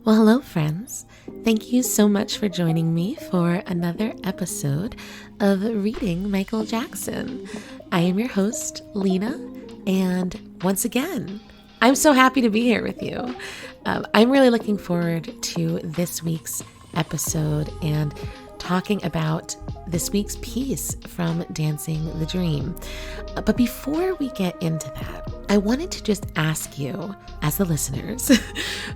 Well, hello, friends. Thank you so much for joining me for another episode of Reading Michael Jackson. I am your host, Lena, and once again, I'm so happy to be here with you. I'm really looking forward to this week's episode and talking about this week's piece from Dancing the Dream. But before we get into that, I wanted to just ask you, as the listeners,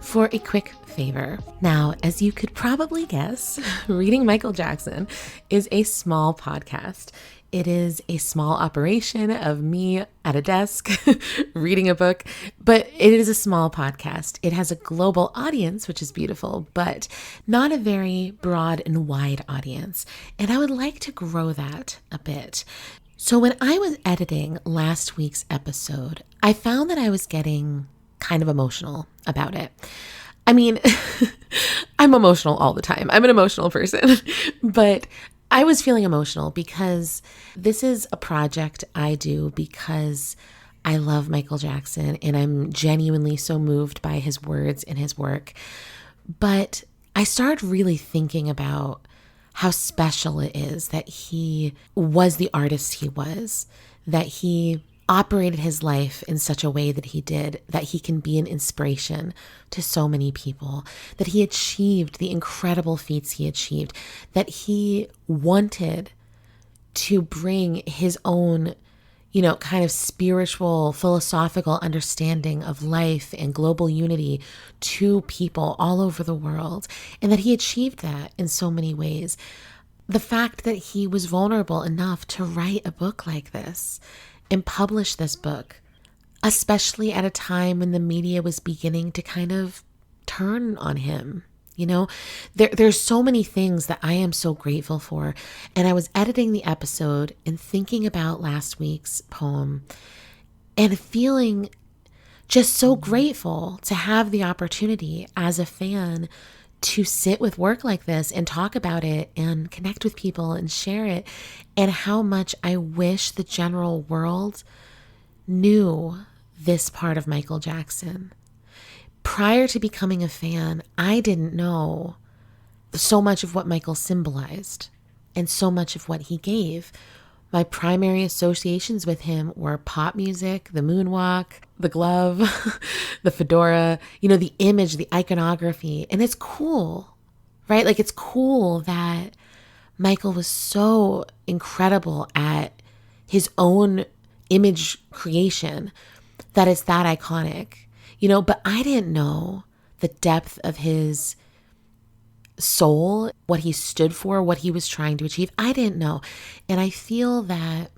for a quick favor. Now, as you could probably guess, Reading Michael Jackson is a small podcast. It is a small operation of me at a desk reading a book, but it is a small podcast. It has a global audience, which is beautiful, but not a very broad and wide audience. And I would like to grow that a bit. So when I was editing last week's episode, I found that I was getting kind of emotional about it. I mean, I'm emotional all the time. I'm an emotional person, but I was feeling emotional because this is a project I do because I love Michael Jackson and I'm genuinely so moved by his words and his work. But I started really thinking about how special it is that he was the artist he was, that he operated his life in such a way that he did, that he can be an inspiration to so many people, that he achieved the incredible feats he achieved, that he wanted to bring his own, kind of spiritual, philosophical understanding of life and global unity to people all over the world, and that he achieved that in so many ways. The fact that he was vulnerable enough to write a book like this and publish this book, especially at a time when the media was beginning to kind of turn on him. There's so many things that I am so grateful for. And I was editing the episode and thinking about last week's poem and feeling just so grateful to have the opportunity as a fan to sit with work like this and talk about it and connect with people and share it, and how much I wish the general world knew this part of Michael Jackson. Prior to becoming a fan, I didn't know so much of what Michael symbolized and so much of what he gave. My primary associations with him were pop music, the moonwalk, the glove, the fedora, the image, the iconography. And it's cool, right? Like, it's cool that Michael was so incredible at his own image creation that it's that iconic, but I didn't know the depth of his soul, what he stood for, what he was trying to achieve. I didn't know. And I feel that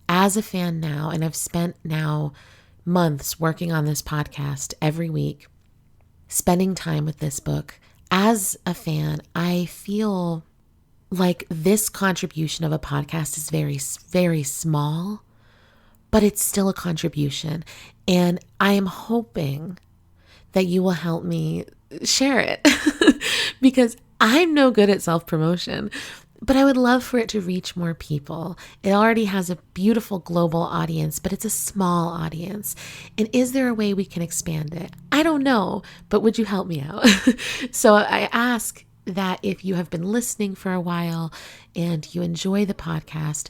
as a fan now, and I've spent now months working on this podcast every week, spending time with this book, as a fan, I feel like this contribution of a podcast is very, very small, but it's still a contribution. And I am hoping that you will help me share it because I'm no good at self-promotion, but I would love for it to reach more people. It already has a beautiful global audience, but it's a small audience. And is there a way we can expand it? I don't know, but would you help me out? So I ask that if you have been listening for a while and you enjoy the podcast,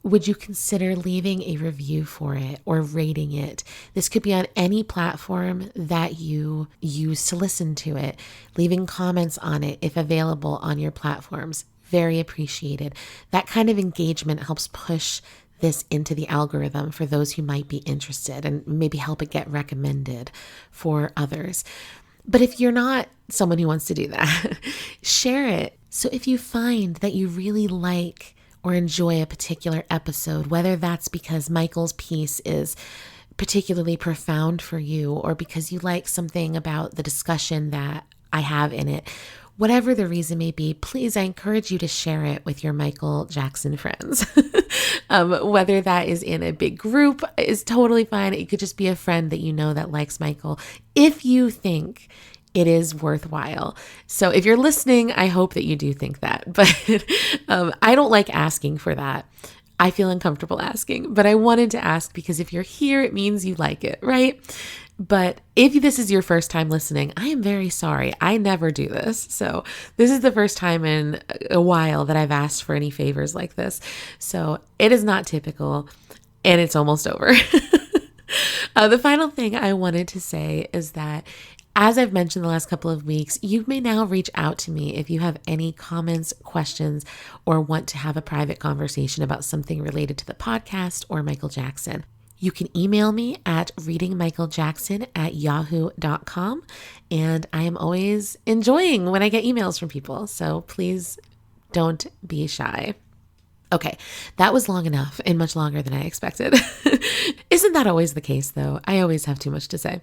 would you consider leaving a review for it or rating it? This could be on any platform that you use to listen to it. Leaving comments on it if available on your platforms. Very appreciated. That kind of engagement helps push this into the algorithm for those who might be interested and maybe help it get recommended for others. But if you're not someone who wants to do that, share it. So if you find that you really like or enjoy a particular episode, whether that's because Michael's piece is particularly profound for you or because you like something about the discussion that I have in it, whatever the reason may be, please, I encourage you to share it with your Michael Jackson friends. Whether that is in a big group is totally fine. It could just be a friend that you know that likes Michael, if you think it is worthwhile. So if you're listening, I hope that you do think that, but I don't like asking for that. I feel uncomfortable asking, but I wanted to ask because if you're here, it means you like it, right? But if this is your first time listening, I am very sorry. I never do this. So this is the first time in a while that I've asked for any favors like this. So it is not typical and it's almost over. The final thing I wanted to say is that, as I've mentioned the last couple of weeks, you may now reach out to me if you have any comments, questions, or want to have a private conversation about something related to the podcast or Michael Jackson. You can email me at readingmichaeljackson@yahoo.com, and I am always enjoying when I get emails from people, so please don't be shy. Okay, that was long enough and much longer than I expected. Isn't that always the case, though? I always have too much to say.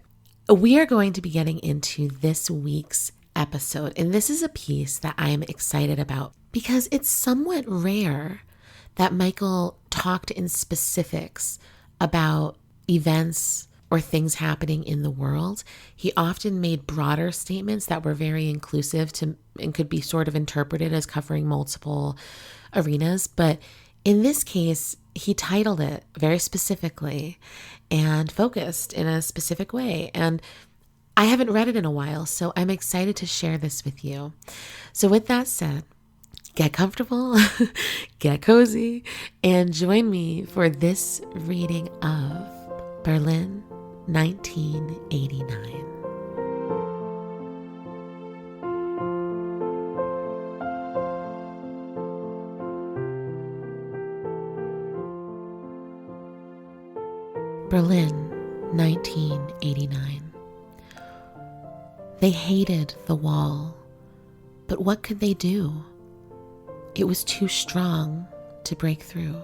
We are going to be getting into this week's episode, and this is a piece that I am excited about because it's somewhat rare that Michael talked in specifics about events or things happening in the world. He often made broader statements that were very inclusive and could be sort of interpreted as covering multiple arenas. But in this case, he titled it very specifically and focused in a specific way. And I haven't read it in a while, so I'm excited to share this with you. So with that said, get comfortable, get cozy, and join me for this reading of Berlin, 1989. Berlin, 1989. They hated the wall, but what could they do? It was too strong to break through.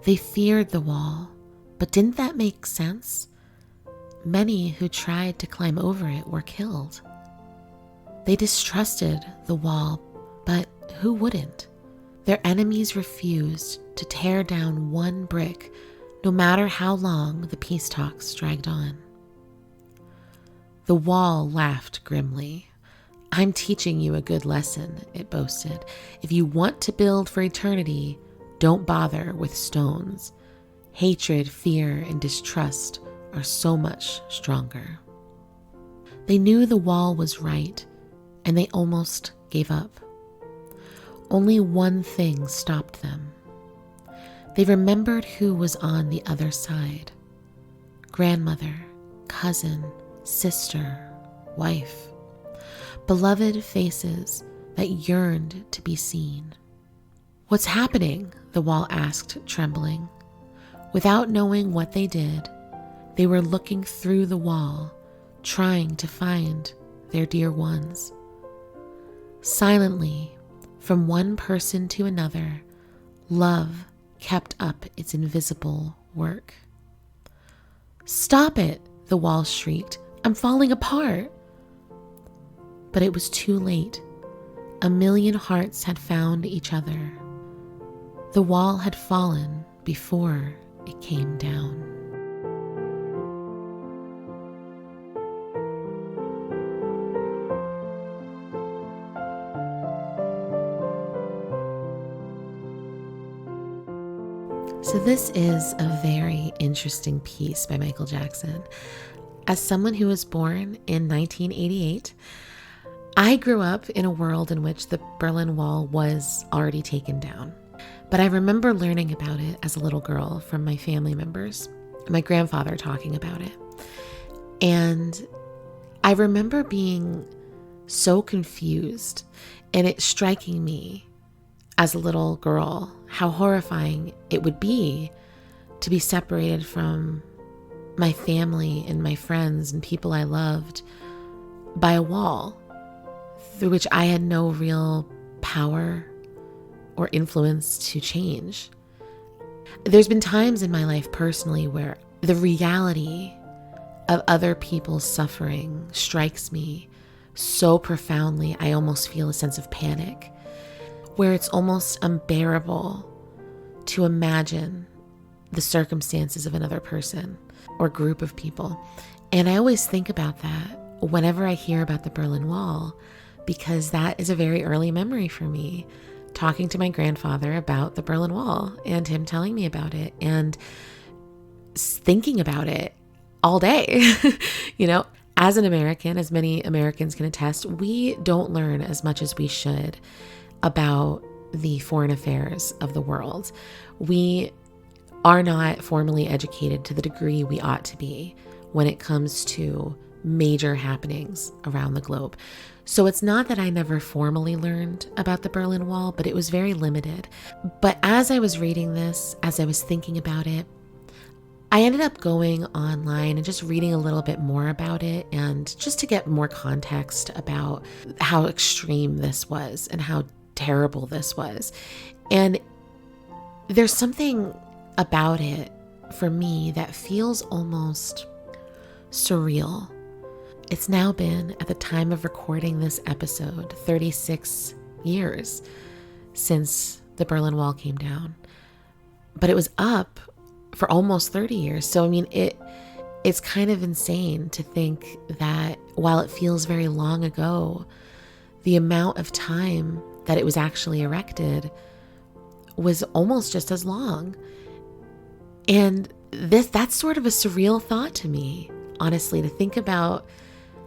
They feared the wall, but didn't that make sense? Many who tried to climb over it were killed. They distrusted the wall, but who wouldn't? Their enemies refused to tear down one brick, no matter how long the peace talks dragged on. The wall laughed grimly. "I'm teaching you a good lesson," it boasted. "If you want to build for eternity, don't bother with stones. Hatred, fear, and distrust are so much stronger." They knew the wall was right, and they almost gave up. Only one thing stopped them. They remembered who was on the other side: grandmother, cousin, sister, wife. Beloved faces that yearned to be seen. "What's happening?" the wall asked, trembling. Without knowing what they did, they were looking through the wall, trying to find their dear ones. Silently, from one person to another, love kept up its invisible work. "Stop it," the wall shrieked. "I'm falling apart." But it was too late. A million hearts had found each other. The wall had fallen before it came down. So this is a very interesting piece by Michael Jackson. As someone who was born in 1988, I grew up in a world in which the Berlin Wall was already taken down. But I remember learning about it as a little girl from my family members, my grandfather talking about it. And I remember being so confused and it striking me as a little girl how horrifying it would be to be separated from my family and my friends and people I loved by a wall through which I had no real power or influence to change. There's been times in my life personally where the reality of other people's suffering strikes me so profoundly, I almost feel a sense of panic, where it's almost unbearable to imagine the circumstances of another person or group of people. And I always think about that whenever I hear about the Berlin Wall, because that is a very early memory for me, talking to my grandfather about the Berlin Wall and him telling me about it and thinking about it all day. As an American, as many Americans can attest, we don't learn as much as we should about the foreign affairs of the world. We are not formally educated to the degree we ought to be when it comes to major happenings around the globe. So it's not that I never formally learned about the Berlin Wall, but it was very limited. But as I was reading this, as I was thinking about it, I ended up going online and just reading a little bit more about it, and just to get more context about how extreme this was and how terrible this was. And there's something about it for me that feels almost surreal. It's now been, at the time of recording this episode, 36 years since the Berlin Wall came down. But it was up for almost 30 years. So, it's kind of insane to think that while it feels very long ago, the amount of time that it was actually erected was almost just as long. And that's sort of a surreal thought to me, honestly, to think about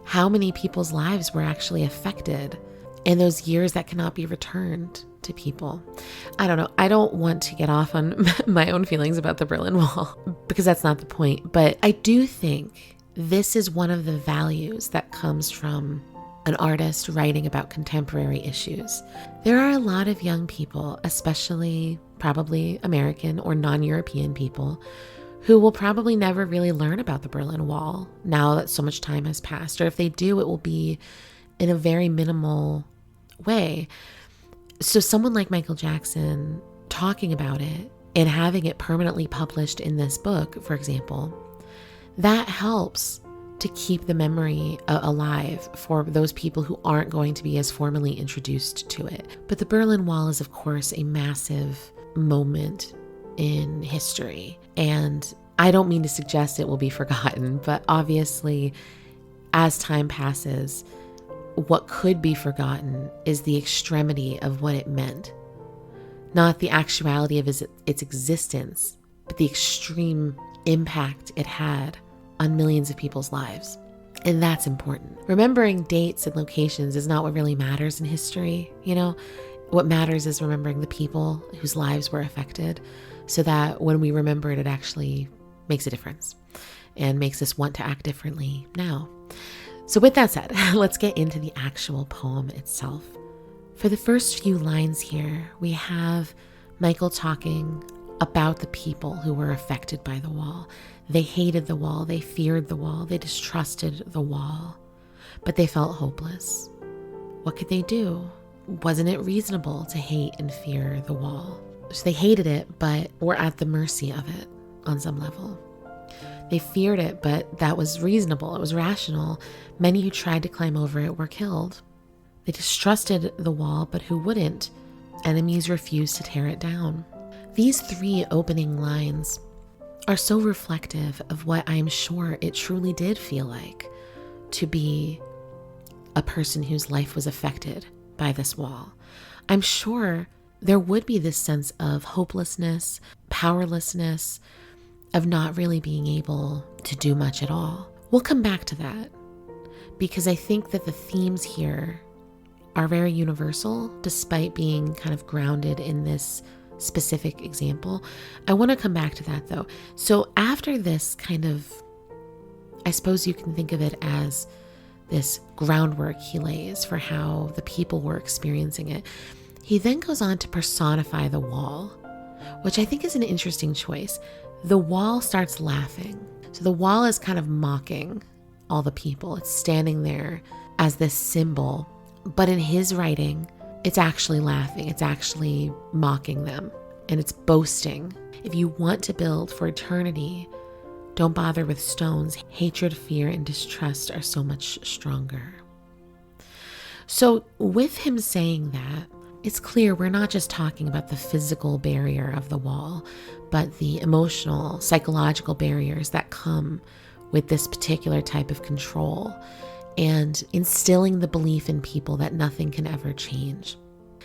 how many people's lives were actually affected in those years that cannot be returned to people. I don't know. I don't want to get off on my own feelings about the Berlin Wall because that's not the point. But I do think this is one of the values that comes from an artist writing about contemporary issues. There are a lot of young people, especially probably American or non-European people, who will probably never really learn about the Berlin Wall now that so much time has passed. Or if they do, it will be in a very minimal way. So someone like Michael Jackson talking about it and having it permanently published in this book, for example, that helps to keep the memory alive for those people who aren't going to be as formally introduced to it. But the Berlin Wall is, of course, a massive moment in history. And I don't mean to suggest it will be forgotten, but obviously, as time passes, what could be forgotten is the extremity of what it meant. Not the actuality of its existence, but the extreme impact it had on millions of people's lives. And that's important. Remembering dates and locations is not what really matters in history. What matters is remembering the people whose lives were affected, so that when we remember it, it actually makes a difference and makes us want to act differently now. So with that said, let's get into the actual poem itself. For the first few lines here, we have Michael talking about the people who were affected by the wall. They hated the wall, they feared the wall, they distrusted the wall, but they felt hopeless. What could they do? Wasn't it reasonable to hate and fear the wall? So they hated it, but were at the mercy of it on some level. They feared it, but that was reasonable. It was rational. Many who tried to climb over it were killed. They distrusted the wall, but who wouldn't? Enemies refused to tear it down. These three opening lines are so reflective of what I am sure it truly did feel like to be a person whose life was affected by this wall. I'm sure there would be this sense of hopelessness, powerlessness, of not really being able to do much at all. We'll come back to that because I think that the themes here are very universal despite being kind of grounded in this specific example. I want to come back to that though. So after this kind of, I suppose you can think of it as this groundwork he lays for how the people were experiencing it, he then goes on to personify the wall, which I think is an interesting choice. The wall starts laughing. So the wall is kind of mocking all the people. It's standing there as this symbol, but in his writing, it's actually laughing. It's actually mocking them, and it's boasting. If you want to build for eternity, don't bother with stones. Hatred, fear, and distrust are so much stronger. So with him saying that, it's clear we're not just talking about the physical barrier of the wall, but the emotional, psychological barriers that come with this particular type of control and instilling the belief in people that nothing can ever change.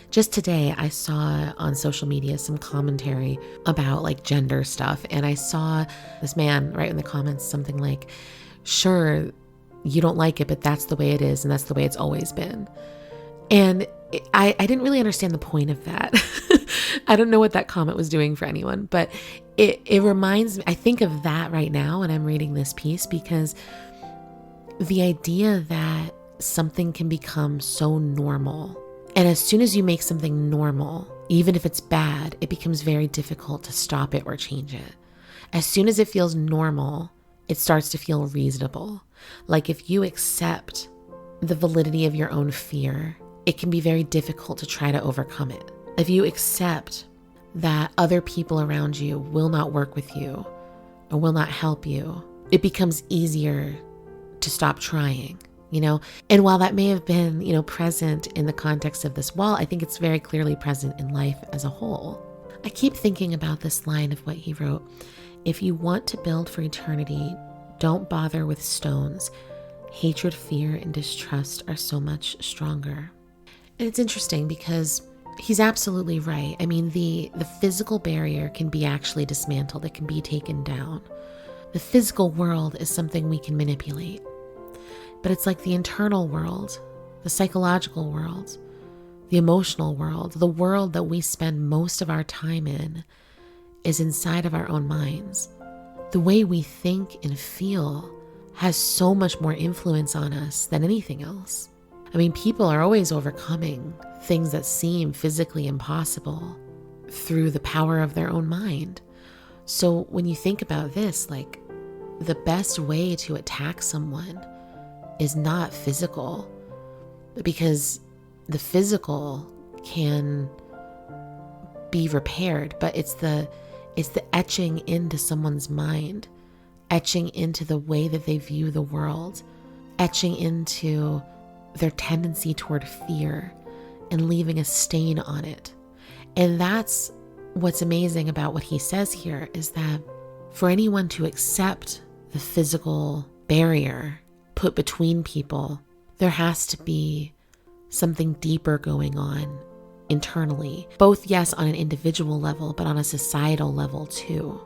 just today I saw on social media some commentary about like gender stuff. And I saw this man write in the comments something like, sure, you don't like it, but that's the way it is. And that's the way it's always been. And I didn't really understand the point of that. I don't know what that comment was doing for anyone, but it reminds me, I think of that right now when I'm reading this piece, because the idea that something can become so normal, and as soon as you make something normal, even if it's bad, it becomes very difficult to stop it or change it. As soon as it feels normal, it starts to feel reasonable. Like if you accept the validity of your own fear, it can be very difficult to try to overcome it. If you accept that other people around you will not work with you or will not help you, it becomes easier to stop trying, you know? And while that may have been, present in the context of this wall, I think it's very clearly present in life as a whole. I keep thinking about this line of what he wrote. If you want to build for eternity, don't bother with stones. Hatred, fear, and distrust are so much stronger. And it's interesting because he's absolutely right. I mean, the physical barrier can be actually dismantled. It can be taken down. The physical world is something we can manipulate. But it's like the internal world, the psychological world, the emotional world, the world that we spend most of our time in is inside of our own minds. The way we think and feel has so much more influence on us than anything else. I mean, people are always overcoming things that seem physically impossible through the power of their own mind. So when you think about this, like the best way to attack someone is not physical, because the physical can be repaired, but it's the etching into someone's mind, etching into the way that they view the world, etching into their tendency toward fear and leaving a stain on it. And that's what's amazing about what he says here, is that for anyone to accept the physical barrier put between people, there has to be something deeper going on internally, both, yes, on an individual level, but on a societal level too.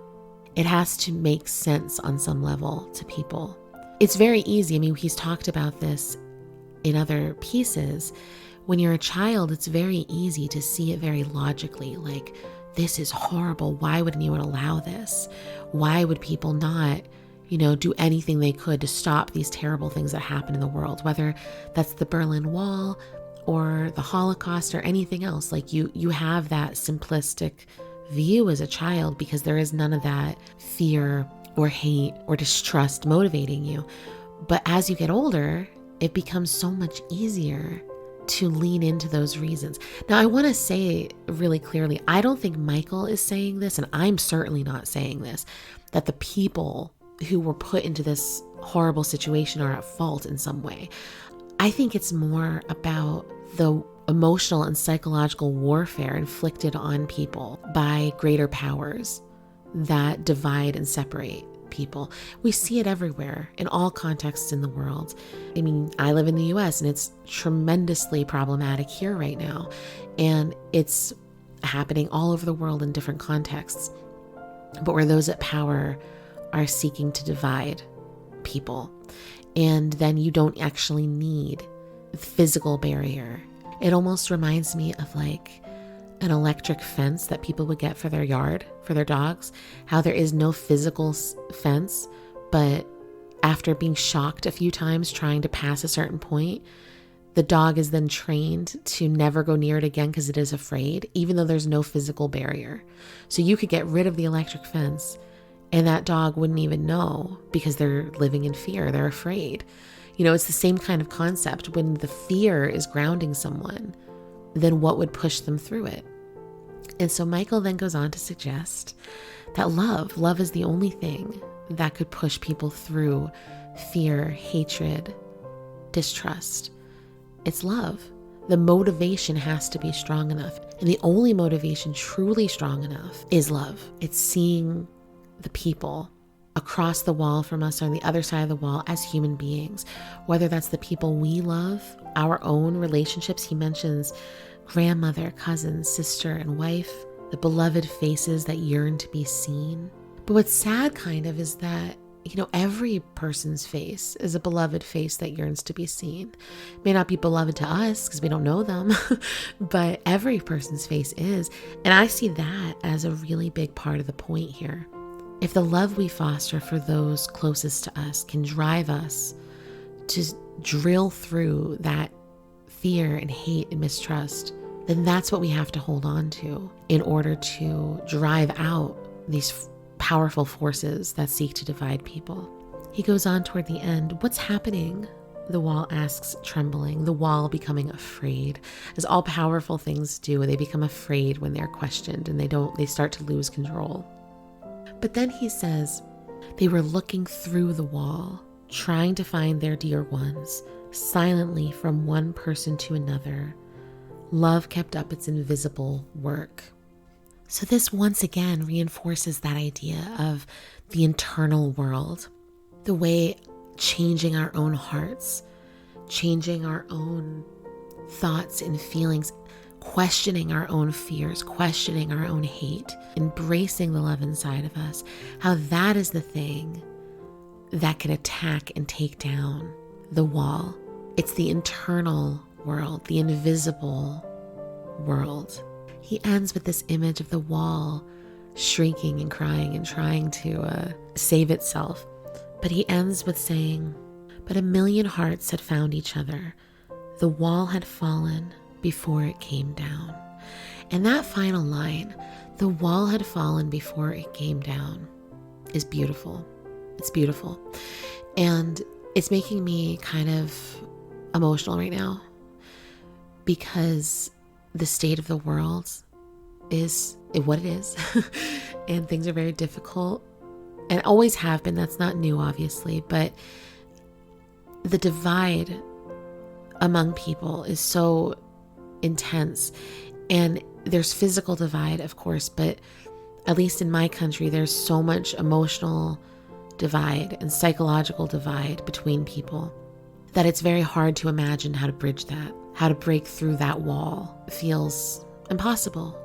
It has to make sense on some level to people. It's very easy. I mean, he's talked about this in other pieces. When you're a child, it's very easy to see it very logically, like, this is horrible. Why would anyone allow this? Why would people not, do anything they could to stop these terrible things that happen in the world, whether that's the Berlin Wall or the Holocaust or anything else? Like you have that simplistic view as a child because there is none of that fear or hate or distrust motivating you. But as you get older, it becomes so much easier to lean into those reasons. Now, I want to say really clearly, I don't think Michael is saying this, and I'm certainly not saying this, that the people who were put into this horrible situation are at fault in some way. I think it's more about the emotional and psychological warfare inflicted on people by greater powers that divide and separate people. We see it everywhere in all contexts in the world. I mean, I live in the US and it's tremendously problematic here right now. And it's happening all over the world in different contexts. But where those at power are seeking to divide people. And then you don't actually need a physical barrier. It almost reminds me of like an electric fence that people would get for their yard, for their dogs, how there is no physical fence, but after being shocked a few times trying to pass a certain point, the dog is then trained to never go near it again because it is afraid, even though there's no physical barrier. So you could get rid of the electric fence and that dog wouldn't even know because they're living in fear, they're afraid. It's the same kind of concept. When the fear is grounding someone, then what would push them through it? And so Michael then goes on to suggest that love is the only thing that could push people through fear, hatred, distrust. It's love. The motivation has to be strong enough. And the only motivation truly strong enough is love. It's seeing the people across the wall from us or on the other side of the wall as human beings, whether that's the people we love, our own relationships. He mentions grandmother, cousin, sister, and wife, the beloved faces that yearn to be seen. But what's sad kind of is that, every person's face is a beloved face that yearns to be seen. It may not be beloved to us because we don't know them, but every person's face is. And I see that as a really big part of the point here. If the love we foster for those closest to us can drive us to drill through that fear and hate and mistrust, then that's what we have to hold on to in order to drive out these powerful forces that seek to divide people. He goes on toward the end. What's happening? The wall asks, trembling, the wall becoming afraid. As all powerful things do, they become afraid when they're questioned and they start to lose control. But then he says, they were looking through the wall, trying to find their dear ones, silently from one person to another. Love kept up its invisible work. So this once again reinforces that idea of the internal world, the way changing our own hearts, changing our own thoughts and feelings, questioning our own fears, questioning our own hate, embracing the love inside of us, how that is the thing that can attack and take down the wall. It's the internal world, the invisible world. He ends with this image of the wall shrieking and crying and trying to save itself. But he ends with saying, but 1,000,000 hearts had found each other. The wall had fallen before it came down. And that final line, the wall had fallen before it came down, is beautiful. It's beautiful. And it's making me kind of emotional right now because the state of the world is what it is. And things are very difficult and always have been. That's not new, obviously, but the divide among people is so intense. And there's physical divide, of course, but at least in my country, there's so much emotional divide and psychological divide between people that it's very hard to imagine how to bridge that, how to break through that wall. It feels impossible,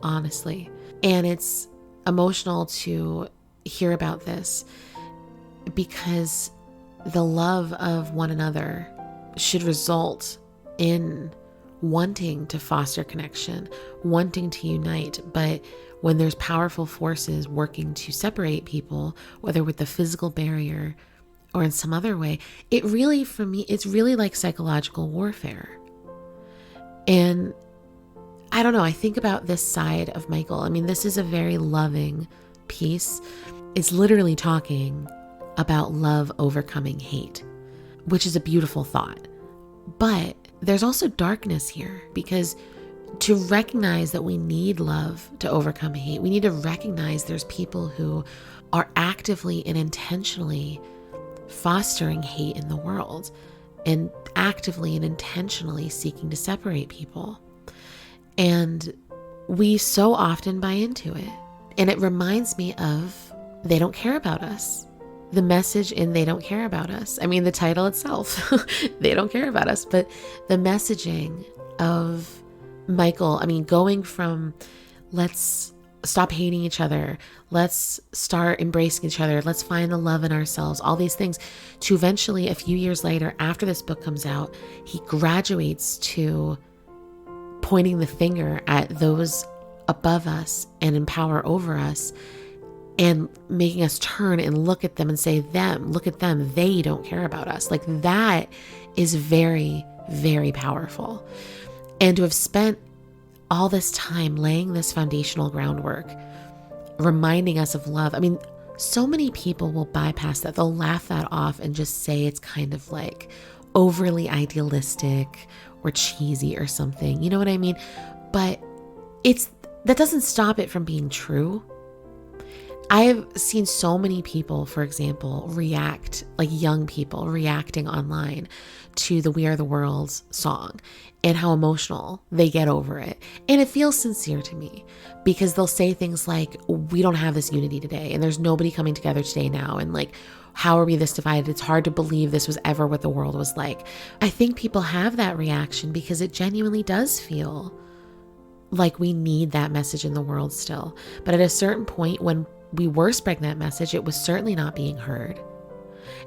honestly. And it's emotional to hear about this because the love of one another should result in wanting to foster connection, wanting to unite. But when there's powerful forces working to separate people, whether with the physical barrier or in some other way, it really, for me, it's really like psychological warfare. And I don't know, I think about this side of Michael. I mean, this is a very loving piece. It's literally talking about love overcoming hate, which is a beautiful thought. But there's also darkness here, because to recognize that we need love to overcome hate, we need to recognize there's people who are actively and intentionally fostering hate in the world and actively and intentionally seeking to separate people. And we so often buy into it. And it reminds me of They Don't Care About Us. The message in They Don't Care About Us. I mean, the title itself, They Don't Care About Us. But the messaging of Michael, I mean, going from let's stop hating each other, let's start embracing each other, let's find the love in ourselves, all these things, to eventually a few years later, after this book comes out, he graduates to pointing the finger at those above us and in power over us, and making us turn and look at them and say, look at them, they don't care about us. Like, that is very, very powerful. And to have spent all this time laying this foundational groundwork, reminding us of love. I mean, so many people will bypass that. They'll laugh that off and just say it's kind of like overly idealistic or cheesy or something. You know what I mean? But that doesn't stop it from being true. I have seen so many people, for example, react, like young people reacting online to the We Are the World song and how emotional they get over it. And it feels sincere to me, because they'll say things like, we don't have this unity today, and there's nobody coming together today now. And like, how are we this divided? It's hard to believe this was ever what the world was like. I think people have that reaction because it genuinely does feel like we need that message in the world still. But at a certain point when we were spreading that message, it was certainly not being heard.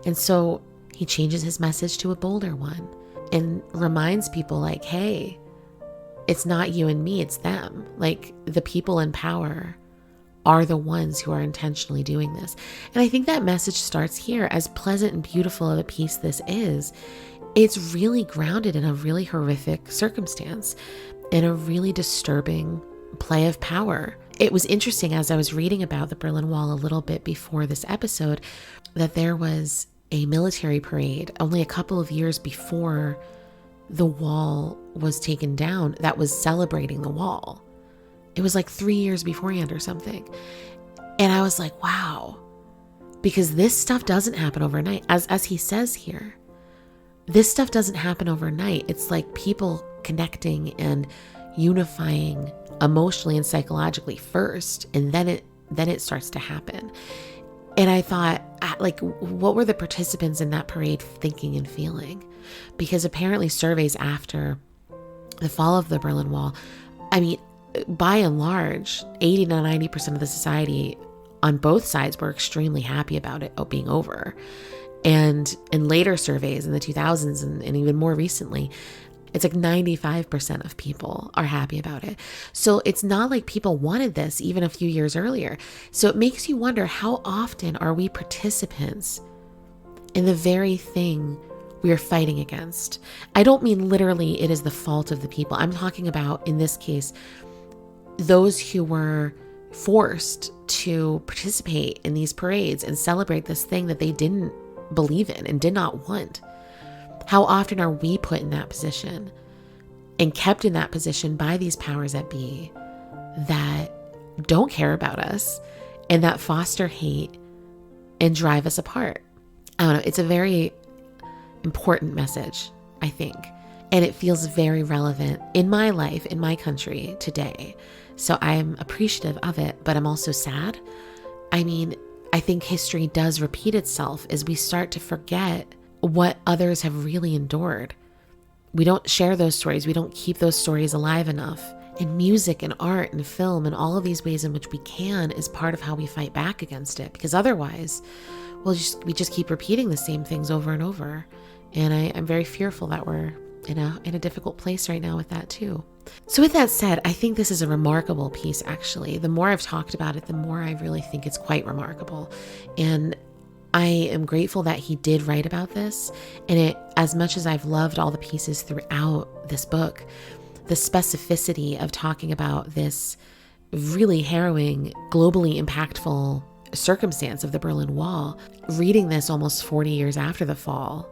And so he changes his message to a bolder one and reminds people like, hey, it's not you and me, it's them. Like the people in power are the ones who are intentionally doing this. And I think that message starts here. As pleasant and beautiful of a piece this is, it's really grounded in a really horrific circumstance, in a really disturbing play of power. It was interesting as I was reading about the Berlin Wall a little bit before this episode, that there was a military parade only a couple of years before the wall was taken down that was celebrating the wall. It was like 3 years beforehand or something. And I was like, wow, because this stuff doesn't happen overnight. As he says here, this stuff doesn't happen overnight. It's like people connecting and unifying emotionally and psychologically first, and then it starts to happen. And I thought, like, what were the participants in that parade thinking and feeling? Because apparently surveys after the fall of the Berlin Wall, I mean, by and large, 80 to 90% of the society on both sides were extremely happy about it being over. And in later surveys in the 2000s and even more recently, it's like 95% of people are happy about it. So it's not like people wanted this even a few years earlier. So it makes you wonder, how often are we participants in the very thing we are fighting against? I don't mean literally it is the fault of the people. I'm talking about, in this case, those who were forced to participate in these parades and celebrate this thing that they didn't believe in and did not want. How often are we put in that position and kept in that position by these powers that be that don't care about us and that foster hate and drive us apart? I don't know. It's a very important message, I think. And it feels very relevant in my life, in my country today. So I'm appreciative of it, but I'm also sad. I mean, I think history does repeat itself as we start to forget what others have really endured. We don't share those stories. We don't keep those stories alive enough. And music and art and film and all of these ways in which we can is part of how we fight back against it. Because otherwise, we just keep repeating the same things over and over. And I'm very fearful that we're in a difficult place right now with that too. So with that said, I think this is a remarkable piece, actually. The more I've talked about it, the more I really think it's quite remarkable. And I am grateful that he did write about this. And it, as much as I've loved all the pieces throughout this book, the specificity of talking about this really harrowing, globally impactful circumstance of the Berlin Wall, reading this almost 40 years after the fall,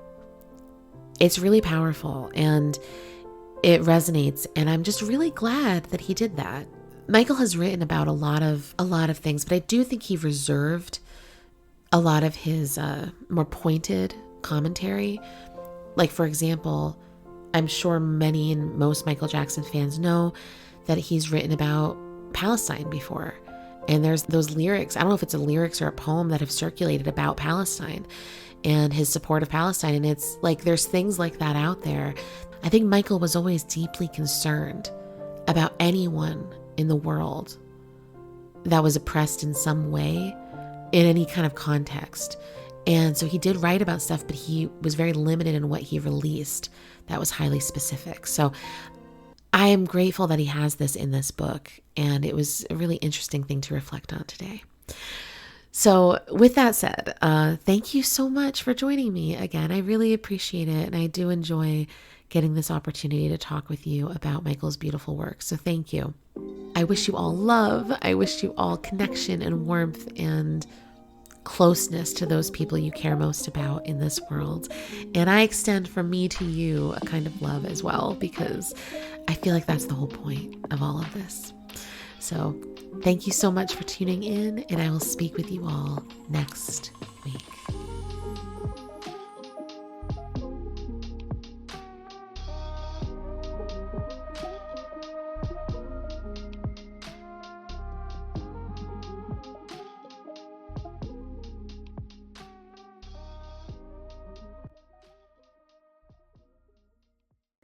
it's really powerful and it resonates. And I'm just really glad that he did that. Michael has written about a lot of things, but I do think he reserved a lot of his more pointed commentary. Like, for example, I'm sure many and most Michael Jackson fans know that he's written about Palestine before. And there's those lyrics, I don't know if it's a lyrics or a poem that have circulated about Palestine and his support of Palestine. And it's like, there's things like that out there. I think Michael was always deeply concerned about anyone in the world that was oppressed in some way, in any kind of context. And so he did write about stuff, but he was very limited in what he released that was highly specific. So I am grateful that he has this in this book, and it was a really interesting thing to reflect on today. So with that said, thank you so much for joining me again. I really appreciate it, and I do enjoy getting this opportunity to talk with you about Michael's beautiful work. So thank you. I wish you all love. I wish you all connection and warmth and closeness to those people you care most about in this world. And I extend from me to you a kind of love as well, because I feel like that's the whole point of all of this. So thank you so much for tuning in, and I will speak with you all next